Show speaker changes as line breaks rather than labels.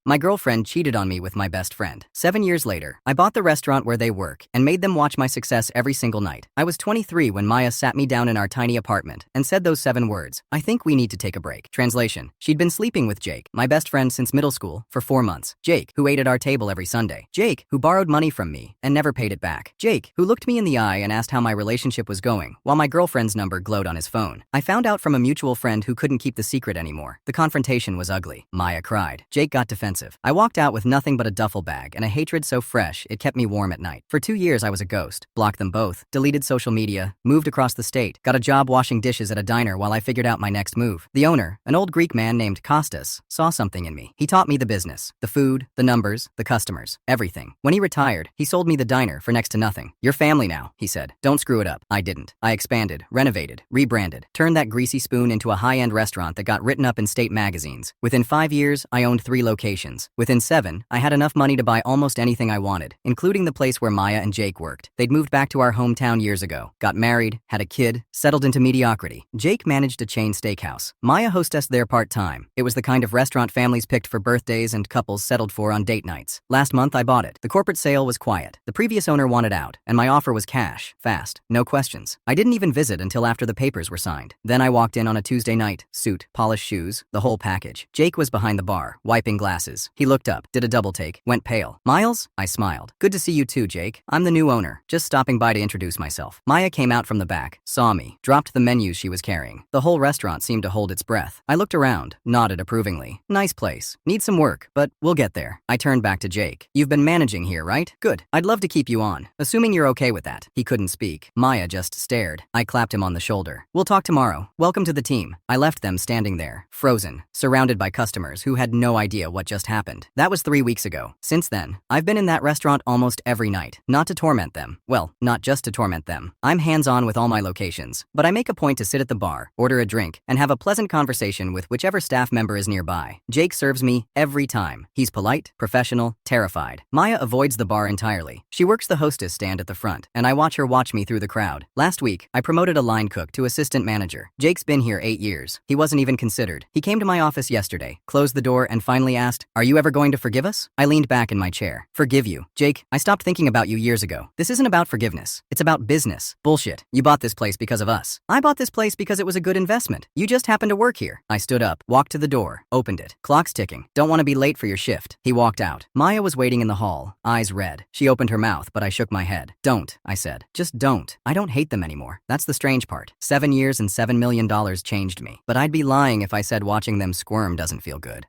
My girlfriend cheated on me with my best friend. 7 years later, I bought the restaurant where they work and made them watch my success every single night. I was 23 when Maya sat me down in our tiny apartment and said those 7 words: "I think we need to take a break." Translation: she'd been sleeping with Jake, my best friend since middle school, for 4 months. Jake, who ate at our table every Sunday. Jake, who borrowed money from me and never paid it back. Jake, who looked me in the eye and asked how my relationship was going while my girlfriend's number glowed on his phone. I found out from a mutual friend who couldn't keep the secret anymore. The confrontation was ugly. Maya cried. Jake got defensive. I walked out with nothing but a duffel bag and a hatred so fresh it kept me warm at night. For 2 years I was a ghost. Blocked them both, deleted social media, moved across the state, got a job washing dishes at a diner while I figured out my next move. The owner, an old Greek man named Kostas, saw something in me. He taught me the business, the food, the numbers, the customers, everything. When he retired, he sold me the diner for next to nothing. "Your family now," he said. "Don't screw it up." I didn't. I expanded, renovated, rebranded, turned that greasy spoon into a high-end restaurant that got written up in state magazines. Within 5 years, I owned 3 locations. Within 7, I had enough money to buy almost anything I wanted, including the place where Maya and Jake worked. They'd moved back to our hometown years ago, got married, had a kid, settled into mediocrity. Jake managed a chain steakhouse. Maya hostessed there part-time. It was the kind of restaurant families picked for birthdays and couples settled for on date nights. Last month, I bought it. The corporate sale was quiet. The previous owner wanted out, and my offer was cash, fast, no questions. I didn't even visit until after the papers were signed. Then I walked in on a Tuesday night, suit, polished shoes, the whole package. Jake was behind the bar, wiping glasses. He looked up, did a double take, went pale. "Miles?" I smiled. "Good to see you too, Jake. I'm the new owner, just stopping by to introduce myself." Maya came out from the back, saw me, dropped the menus she was carrying. The whole restaurant seemed to hold its breath. I looked around, nodded approvingly. "Nice place. Needs some work, but we'll get there." I turned back to Jake. "You've been managing here, right? Good. I'd love to keep you on, assuming you're okay with that." He couldn't speak. Maya just stared. I clapped him on the shoulder. "We'll talk tomorrow. Welcome to the team." I left them standing there, frozen, surrounded by customers who had no idea what just happened. That was 3 weeks ago. Since then, I've been in that restaurant almost every night. Not to torment them. Well, not just to torment them. I'm hands-on with all my locations, but I make a point to sit at the bar, order a drink, and have a pleasant conversation with whichever staff member is nearby. Jake serves me every time. He's polite, professional, terrified. Maya avoids the bar entirely. She works the hostess stand at the front, and I watch her watch me through the crowd. Last week, I promoted a line cook to assistant manager. Jake's been here 8 years. He wasn't even considered. He came to my office yesterday, closed the door, and finally asked, "Are you ever going to forgive us?" I leaned back in my chair. "Forgive you? Jake, I stopped thinking about you years ago. This isn't about forgiveness. It's about business. Bullshit. You bought this place because of us. I bought this place because it was a good investment. You just happened to work here." I stood up, walked to the door, opened it. "Clock's ticking. Don't want to be late for your shift." He walked out. Maya was waiting in the hall, eyes red. She opened her mouth, but I shook my head. "Don't," I said. "Just don't. I don't hate them anymore. That's the strange part. 7 years and $7 million changed me. But I'd be lying if I said watching them squirm doesn't feel good."